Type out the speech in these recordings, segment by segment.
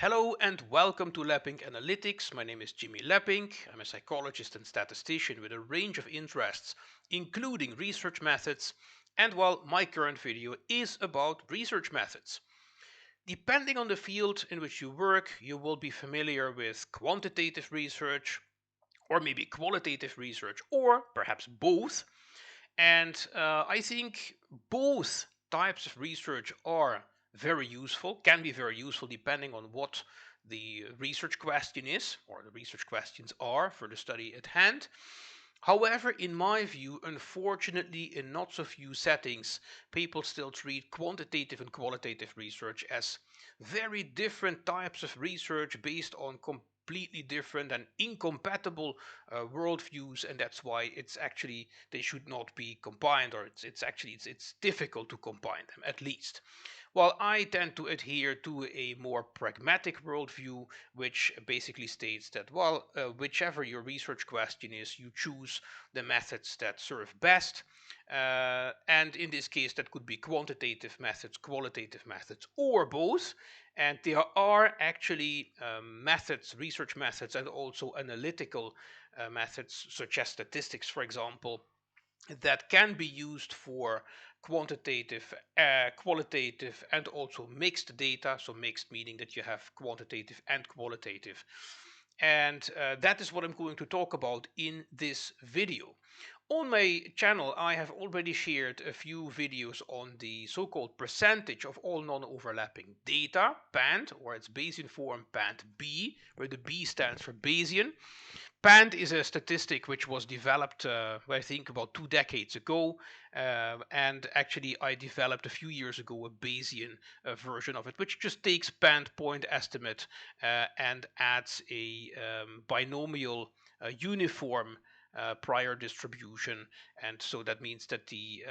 Hello and welcome to Lapping Analytics. My name is Jimmy Lapping. I'm a psychologist and statistician with a range of interests, including research methods, and while my current video is about research methods. Depending on the field in which you work, you will be familiar with quantitative research, or maybe qualitative research, or perhaps both. And I think both types of research are very useful, can be very useful depending on what the research question is, or the research questions are for the study at hand. However, in my view, unfortunately, in not so few settings, people still treat quantitative and qualitative research as very different types of research based on completely different and incompatible worldviews, and that's why it's actually they should not be combined, or it's difficult to combine them at least. While I tend to adhere to a more pragmatic worldview, which basically states that, whichever your research question is, you choose the methods that serve best. And in this case, that could be quantitative methods, qualitative methods, or both. And there are actually methods, research methods, and also analytical methods, such as statistics, for example, that can be used for quantitative, qualitative, and also mixed data. So mixed meaning that you have quantitative and qualitative. And that is what I'm going to talk about in this video. On my channel, I have already shared a few videos on the so-called percentage of all non-overlapping data, band, or its Bayesian form band B, where the B stands for Bayesian. Band is a statistic which was developed, I think, about 2 decades ago, and actually I developed a few years ago a Bayesian version of it, which just takes band point estimate and adds a binomial uniform prior distribution, and so that means that the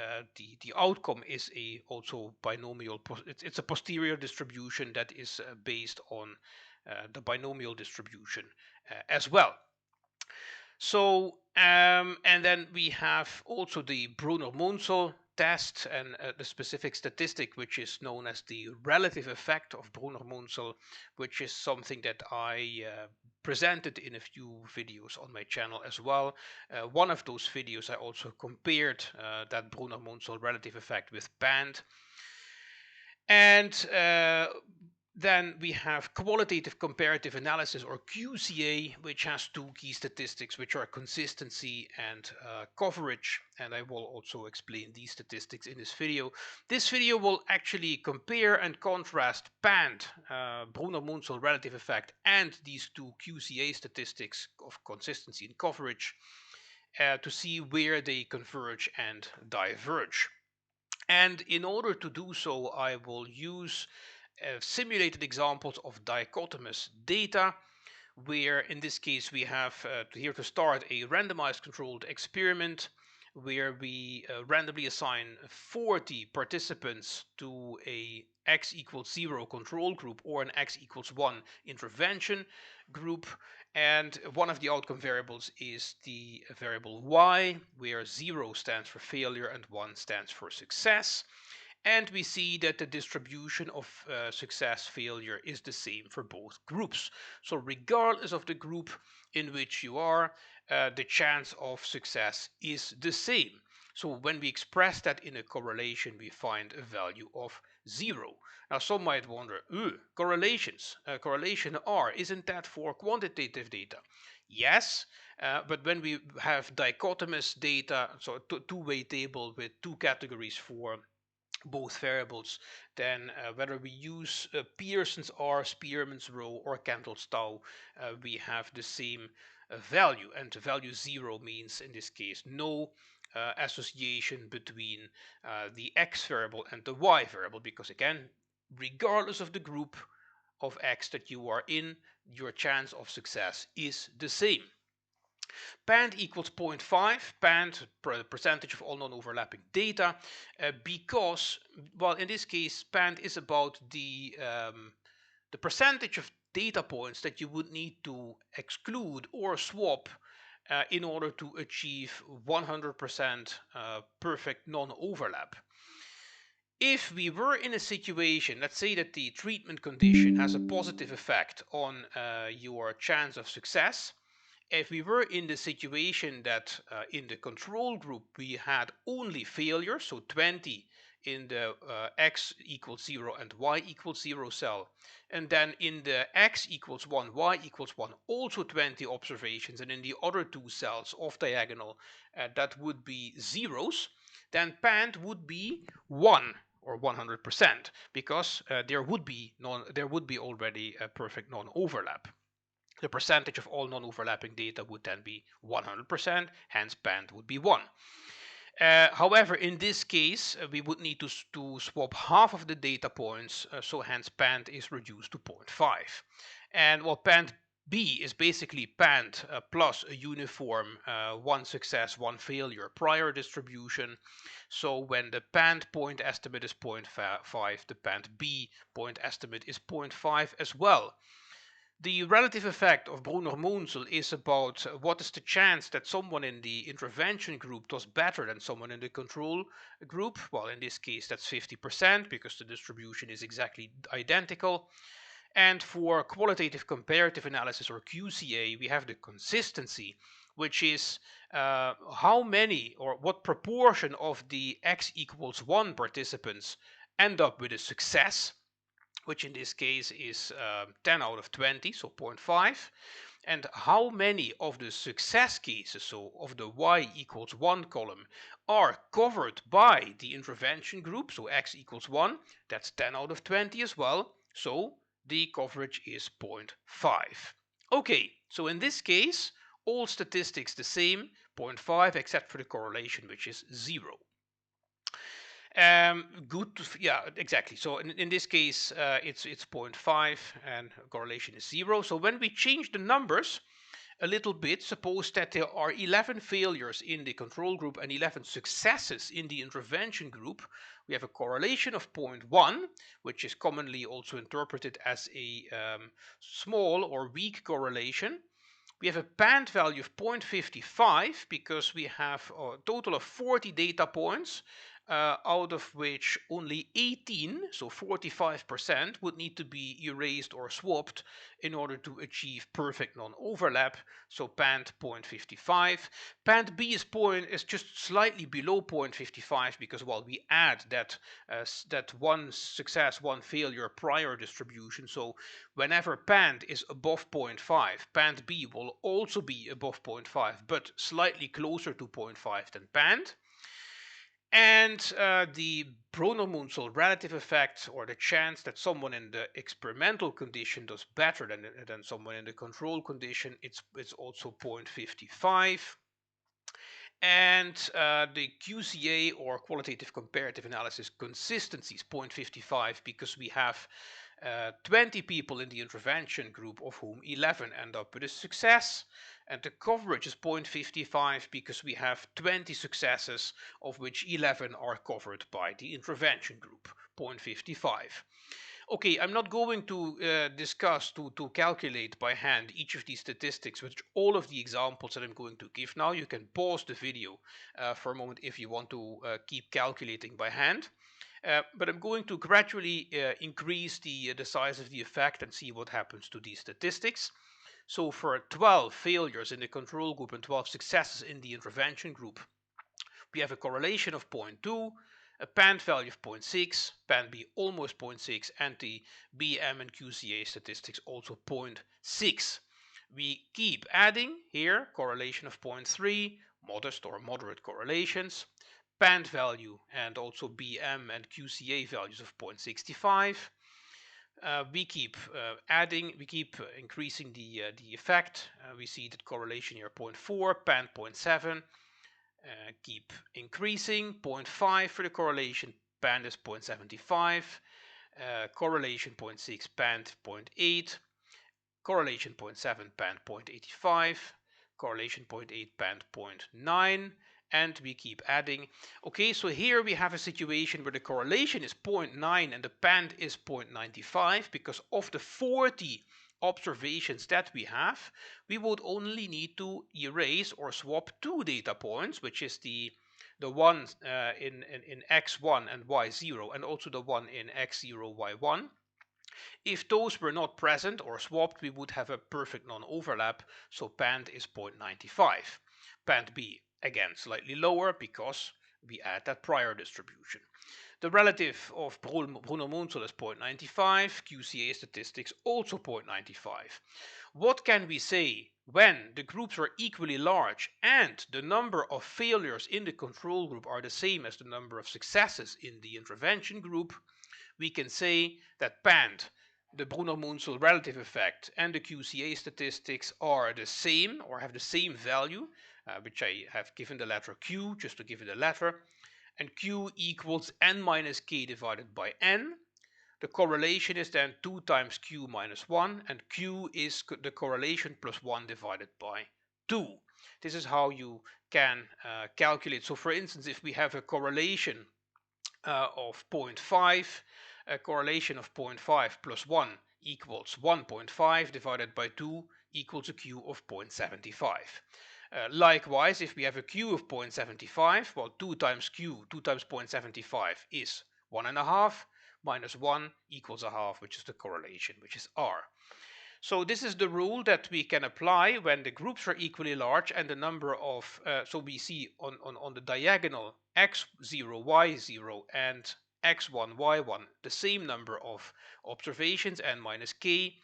outcome is a also binomial. It's a posterior distribution that is based on the binomial distribution as well. So, and then we have also the Brunner-Munzel test and the specific statistic, which is known as the relative effect of Brunner-Munzel, which is something that I presented in a few videos on my channel as well. One of those videos I also compared that Brunner-Munzel relative effect with band. And then we have qualitative comparative analysis, or QCA, which has two key statistics, which are consistency and coverage. And I will also explain these statistics in this video. This video will actually compare and contrast band, Brunner-Munzel relative effect, and these two QCA statistics of consistency and coverage to see where they converge and diverge. And in order to do so, I will use simulated examples of dichotomous data, where in this case we have here to start a randomized controlled experiment where we randomly assign 40 participants to a x equals 0 control group or an x equals 1 intervention group. And one of the outcome variables is the variable y, where 0 stands for failure and 1 stands for success. And we see that the distribution of success failure is the same for both groups. So regardless of the group in which you are, the chance of success is the same. So when we express that in a correlation, we find a value of 0. Now some might wonder, correlations, correlation R, isn't that for quantitative data? Yes, but when we have dichotomous data, so a two-way table with two categories for both variables, then whether we use Pearson's R, Spearman's Rho, or Cantor's Tau, we have the same value. And the value 0 means, in this case, no association between the x variable and the y variable, because again, regardless of the group of x that you are in, your chance of success is the same. Band equals 0.5, band percentage of all non-overlapping data, because, well, in this case, band is about the percentage of data points that you would need to exclude or swap in order to achieve 100% perfect non-overlap. if we were in a situation, let's say that the treatment condition has a positive effect on your chance of success. If we were in the situation that in the control group we had only failures, so 20 in the x equals 0 and y equals 0 cell, and then in the x equals 1, y equals 1, also 20 observations, and in the other two cells off diagonal that would be zeros, then PAND would be 1 or 100%, because there would be already a perfect non-overlap. The percentage of all non-overlapping data would then be 100%, hence PAND would be 1. However, in this case, we would need to swap half of the data points, so hence PAND is reduced to 0.5. And well, PAND B is basically PAND plus a uniform one success, one failure prior distribution. So when the PAND point estimate is 0.5, the PAND B point estimate is 0.5 as well. The relative effect of Brunner-Munzel is about what is the chance that someone in the intervention group does better than someone in the control group. Well, in this case, that's 50% because the distribution is exactly identical. And for qualitative comparative analysis, or QCA, we have the consistency, which is how many or what proportion of the x equals 1 participants end up with a success, which in this case is 10 out of 20, so 0.5. And how many of the success cases, so of the y equals 1 column, are covered by the intervention group, so x equals 1, that's 10 out of 20 as well, so the coverage is 0.5. Okay, so in this case, all statistics the same, 0.5, except for the correlation, which is 0. Good. Yeah, exactly. So in this case, it's 0.5 and correlation is 0. So when we change the numbers a little bit, suppose that there are 11 failures in the control group and 11 successes in the intervention group, we have a correlation of 0.1, which is commonly also interpreted as a small or weak correlation. We have a PAND value of 0.55 because we have a total of 40 data points, out of which only 18, so 45%, would need to be erased or swapped in order to achieve perfect non-overlap, so PAND 0.55. PAND B is just slightly below 0.55 because, well, we add that one success, one failure prior distribution, so whenever PAND is above 0.5, PAND B will also be above 0.5, but slightly closer to 0.5 than PAND. And the Brunner-Munzel relative effect, or the chance that someone in the experimental condition does better than someone in the control condition, it's also 0.55. And the QCA, or qualitative comparative analysis, consistency is 0.55 because we have 20 people in the intervention group, of whom 11 end up with a success. And the coverage is 0.55 because we have 20 successes, of which 11 are covered by the intervention group, 0.55. Okay, I'm not going to discuss, to calculate by hand each of these statistics with all of the examples that I'm going to give now. You can pause the video for a moment if you want to keep calculating by hand. But I'm going to gradually increase the size of the effect and see what happens to these statistics. So for 12 failures in the control group and 12 successes in the intervention group, we have a correlation of 0.2, a PAND value of 0.6, PAND B almost 0.6, and the BM and QCA statistics also 0.6. We keep adding here, correlation of 0.3, modest or moderate correlations, PAND value and also BM and QCA values of 0.65. We keep adding, we keep increasing the effect. We see that correlation here 0.4, PAND 0.7. Keep increasing, 0.5 for the correlation, PAND is 0.75. Correlation 0.6, PAND 0.8. Correlation 0.7, PAND 0.85. Correlation 0.8, PAND 0.9. And we keep adding. Okay, so here we have a situation where the correlation is 0.9 and the PAND is 0.95, because of the 40 observations that we have, we would only need to erase or swap 2 data points, which is the the one in x1 and y0, and also the one in x0, y1. If those were not present or swapped, we would have a perfect non-overlap, so pand is 0.95. Pand B, again, slightly lower because we add that prior distribution. The relative of Brunner-Munzel is 0.95, QCA statistics also 0.95. What can we say when the groups are equally large and the number of failures in the control group are the same as the number of successes in the intervention group? We can say that pand, the Brunner-Munzel relative effect, and the QCA statistics are the same or have the same value, which I have given the letter Q just to give it a letter, and Q equals n minus k divided by n. The correlation is then 2 times Q minus 1, and Q is the correlation plus 1 divided by 2. This is how you can calculate. So for instance, if we have a correlation of 0.5, a correlation of 0.5 plus 1 equals 1.5 divided by 2 equals a Q of 0.75. Likewise, if we have a Q of 0.75, well, 2 times Q, 2 times 0.75 is 1.5, minus 1 equals a half, which is the correlation, which is R. So this is the rule that we can apply when the groups are equally large and the number of, so we see on the diagonal x0, y0 and x1, y1, the same number of observations, n minus k,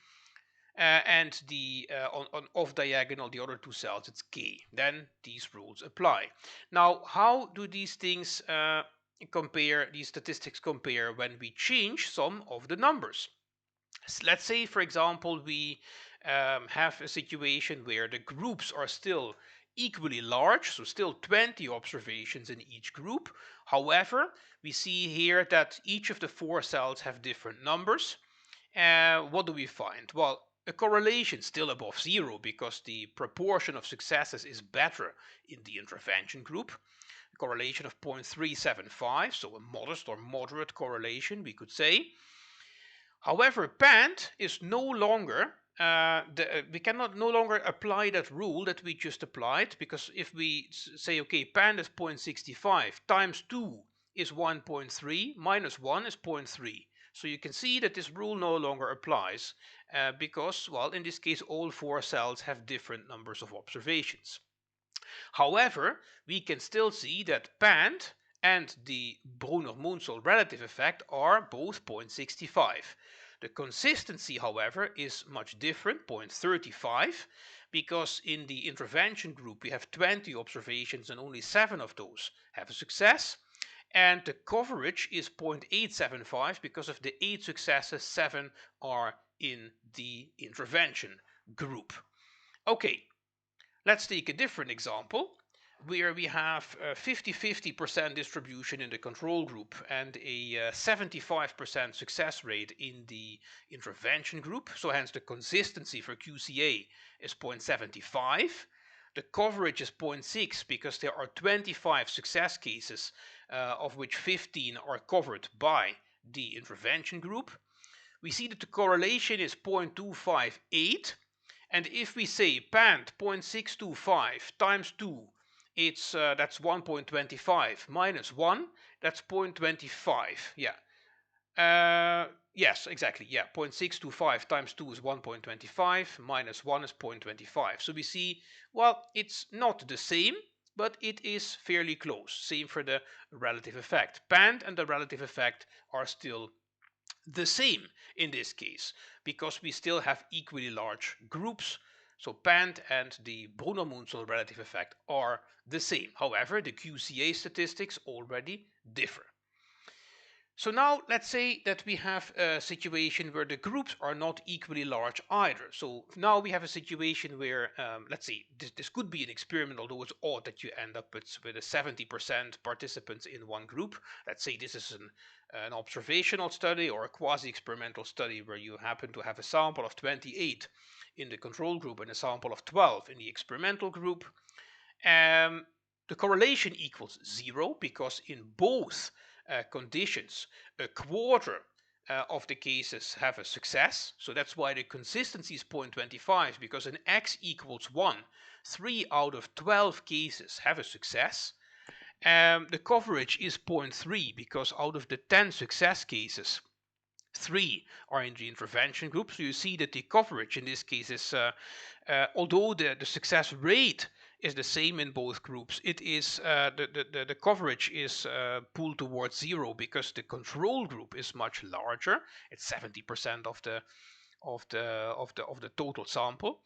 and the on off diagonal, the other two cells, it's k. Then these rules apply. Now, how do these things compare, these statistics compare when we change some of the numbers? Let's say, for example, we have a situation where the groups are still equally large, so still 20 observations in each group. However, we see here that each of the 4 cells have different numbers. What do we find? Well, a correlation still above 0 because the proportion of successes is better in the intervention group. A correlation of 0.375, so a modest or moderate correlation, we could say. However, pand is no longer, we cannot no longer apply that rule that we just applied, because if we say, okay, pand is 0.65 times 2 is 1.3 minus 1 is 0.3. So you can see that this rule no longer applies because, well, in this case, all 4 cells have different numbers of observations. However, we can still see that pand and the Brunner-Munzel relative effect are both 0.65. The consistency, however, is much different, 0.35, because in the intervention group we have 20 observations and only 7 of those have a success. And the coverage is 0.875 because of the 8 successes, 7 are in the intervention group. Okay, let's take a different example where we have a 50-50% distribution in the control group and a 75% success rate in the intervention group. So hence the consistency for QCA is 0.75. The coverage is 0.6 because there are 25 success cases, of which 15 are covered by the intervention group. We see that the correlation is 0.258. And if we say pand 0.625 times 2, it's that's 1.25 minus 1, that's 0.25. Yeah. Yes, exactly. Yeah, 0.625 times 2 is 1.25, minus 1 is 0.25. So we see, well, it's not the same, but it is fairly close. Same for the relative effect. Pand and the relative effect are still the same in this case because we still have equally large groups. So pand and the Brunner-Munzel relative effect are the same. However, the QCA statistics already differ. So now let's say that we have a situation where the groups are not equally large either. So now we have a situation where, let's see, this could be an experiment, although it's odd that you end up with a 70% participants in one group. Let's say this is an observational study or a quasi-experimental study where you happen to have a sample of 28 in the control group and a sample of 12 in the experimental group. The correlation equals 0 because in both conditions, a quarter of the cases have a success. So that's why the consistency is 0.25, because in x equals 1, 3 out of 12 cases have a success. The coverage is 0.3 because out of the 10 success cases, 3 are in the intervention group. So you see that the coverage in this case is, although the success rate is the same in both groups, it is the coverage is pulled towards 0 because the control group is much larger. It's 70% of the total sample.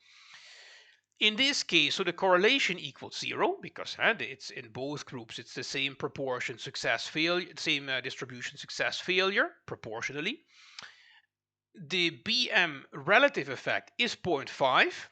In this case, so the correlation equals 0 because it's in both groups. It's the same proportion success failure, same distribution success failure proportionally. The BM relative effect is 0.5,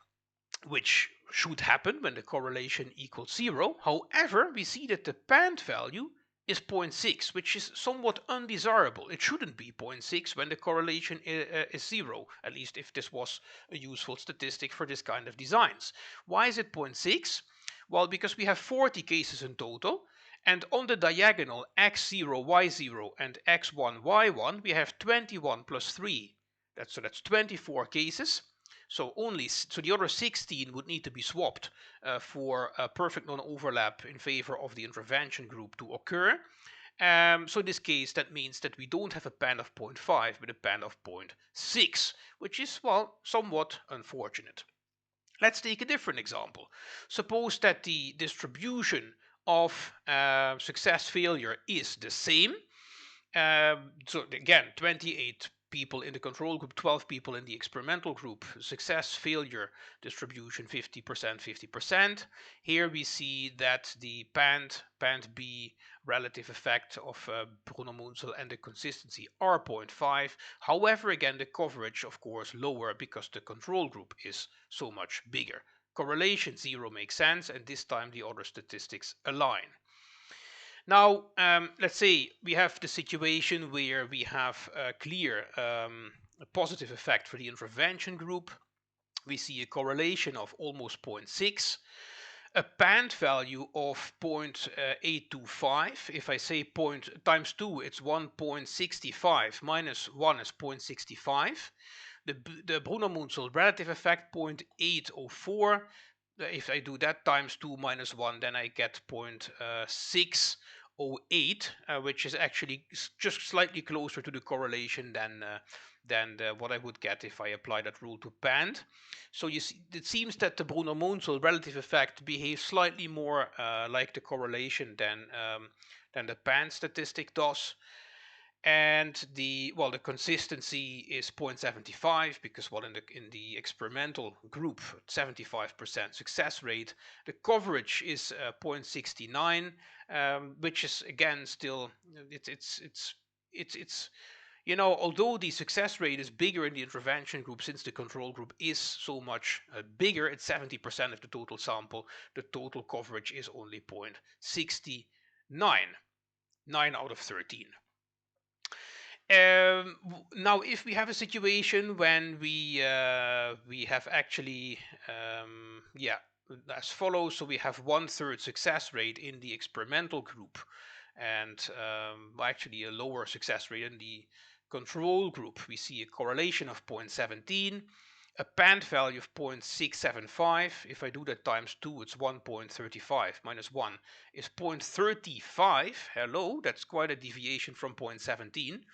which should happen when the correlation equals 0. However, we see that the pand value is 0.6, which is somewhat undesirable. It shouldn't be 0.6 when the correlation is 0, at least if this was a useful statistic for this kind of designs. Why is it 0.6? Well, because we have 40 cases in total, and on the diagonal x0, y0, and x1, y1, we have 21 plus 3. That's 24 cases. So the other 16 would need to be swapped for a perfect non-overlap in favor of the intervention group to occur. So in this case, that means that we don't have a band of 0.5, but a band of 0.6, which is, well, somewhat unfortunate. Let's take a different example. Suppose that the distribution of success failure is the same. So again, 28 people in the control group, 12 people in the experimental group. Success failure distribution 50%, 50%. Here we see that the band B relative effect of Brunner-Munzel and the consistency are 0.5. However, again, the coverage, of course, lower because the control group is so much bigger. Correlation 0 makes sense, and this time the other statistics align. Now, let's say we have the situation where we have a clear a positive effect for the intervention group. We see a correlation of almost 0.6, a band value of 0.825. If I say times 2, it's 1.65, minus 1 is 0.65. The Brunner-Munzel relative effect 0.804. If I do that times 2 minus 1, then I get 0.608, which is actually just slightly closer to the correlation than what I would get if I apply that rule to band. So you see, it seems that the Brunner-Munzel relative effect behaves slightly more like the correlation than the band statistic does. And the consistency is 0.75 because in the experimental group 75% success rate. The coverage is 0.69, which is again still it's although the success rate is bigger in the intervention group since the control group is so much bigger, it's 70% of the total sample. The total coverage is only 0.69, 9 out of 13. Now, if we have a situation when we have actually as follows. So we have 1/3 success rate in the experimental group, and actually a lower success rate in the control group. We see a correlation of 0.17, a band value of 0.675. If I do that times 2, it's 1.35 minus 1 is 0.35. Hello, that's quite a deviation from 0.17.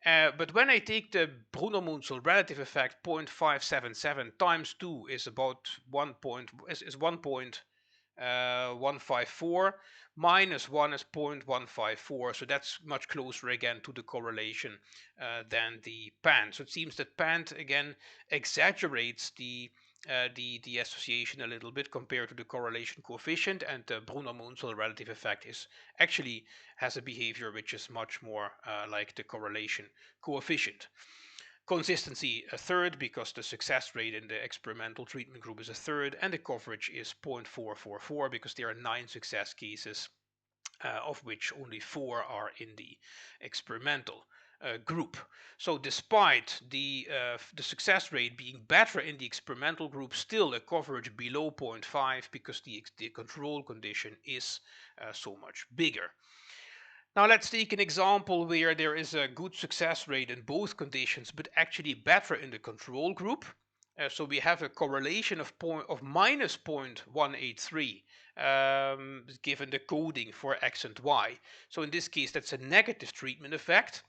But when I take the Brunner-Munzel relative effect, 0.577 times 2 is about 1.154, minus 1 is 0.154, so that's much closer again to the correlation than the band. So it seems that band again exaggerates the association a little bit compared to the correlation coefficient, and the Brunner-Munzel relative effect is actually has a behavior which is much more like the correlation coefficient. Consistency a third because the success rate in the experimental treatment group is a third, and the coverage is 0.444 because there are 9 success cases, of which only 4 are in the experimental group. So despite the success rate being better in the experimental group, still a coverage below 0.5 because the control condition is so much bigger. Now let's take an example where there is a good success rate in both conditions, but actually better in the control group. So we have a correlation of minus 0.183 given the coding for x and y. So in this case, that's a negative treatment effect.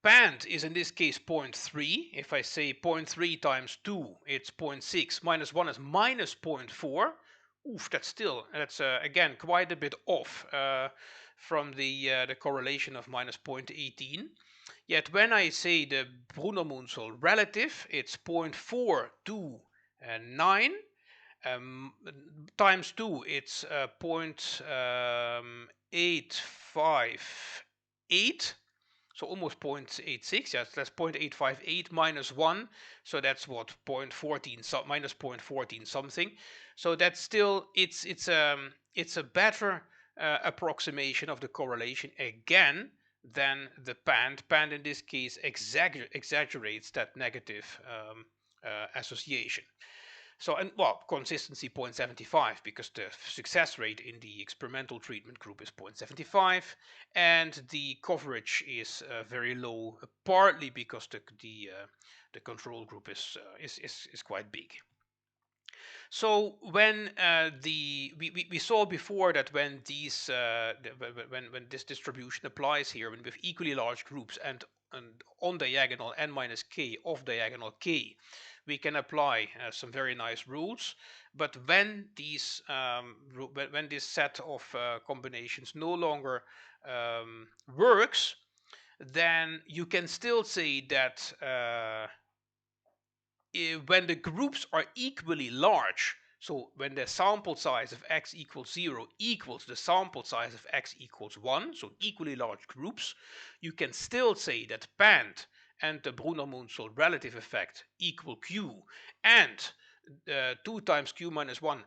Band is in this case 0.3. If I say 0.3 times 2, it's 0.6. Minus 1 is minus 0.4. Oof, that's again quite a bit off from the correlation of minus 0.18. Yet when I say the Brunner-Munzel relative, it's 0.429 times 2, it's 0.858, so almost 0.86. Yes, that's 0.858 minus 1, so that's what 0.14, so minus 0.14 something. So that's still it's a better approximation of the correlation again than the band. Band in this case exaggerates that negative association. So, and well, consistency 0.75 because the success rate in the experimental treatment group is 0.75, and the coverage is very low, partly because the control group is quite big. So when we saw before that when these when this distribution applies here, when we have equally large groups and on diagonal n minus k, off diagonal k, we can apply some very nice rules. But when when this set of combinations no longer works, then you can still say that when the groups are equally large, so when the sample size of x equals 0 equals the sample size of x equals 1, so equally large groups, you can still say that band and the Brunner-Munzel relative effect equal q, and 2 times q minus 1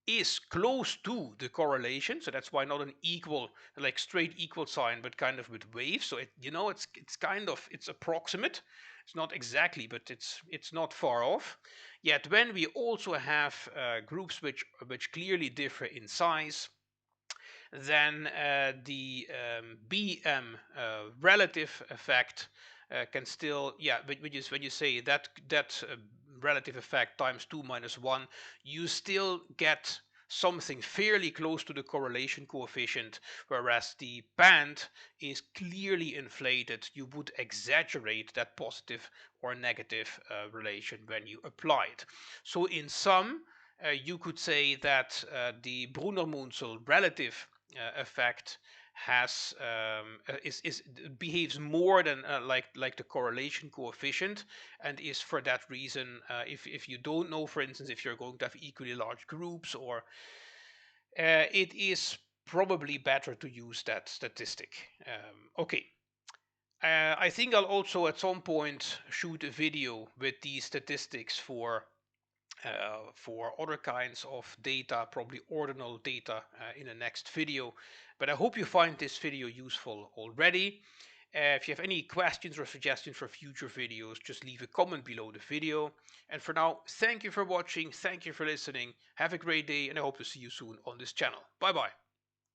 is close to the correlation, so that's why not an equal, like straight equal sign, but kind of with waves. So it's kind of, it's approximate. It's not exactly, but it's not far off. Yet when we also have groups which clearly differ in size, then the BM relative effect can still, yeah, which is when you say that relative effect times 2 minus 1, you still get something fairly close to the correlation coefficient, whereas the band is clearly inflated. You would exaggerate that positive or negative relation when you apply it. So in sum, you could say that the Brunner-Munzel relative effect has behaves more than like the correlation coefficient, and is for that reason, if you don't know, for instance, if you're going to have equally large groups, or it is probably better to use that statistic. Okay. I think I'll also at some point shoot a video with these statistics for other kinds of data, probably ordinal data, in the next video. But I hope you find this video useful already. If you have any questions or suggestions for future videos, just leave a comment below the video. And for now, thank you for watching, thank you for listening, have a great day, and I hope to see you soon on this channel. Bye bye.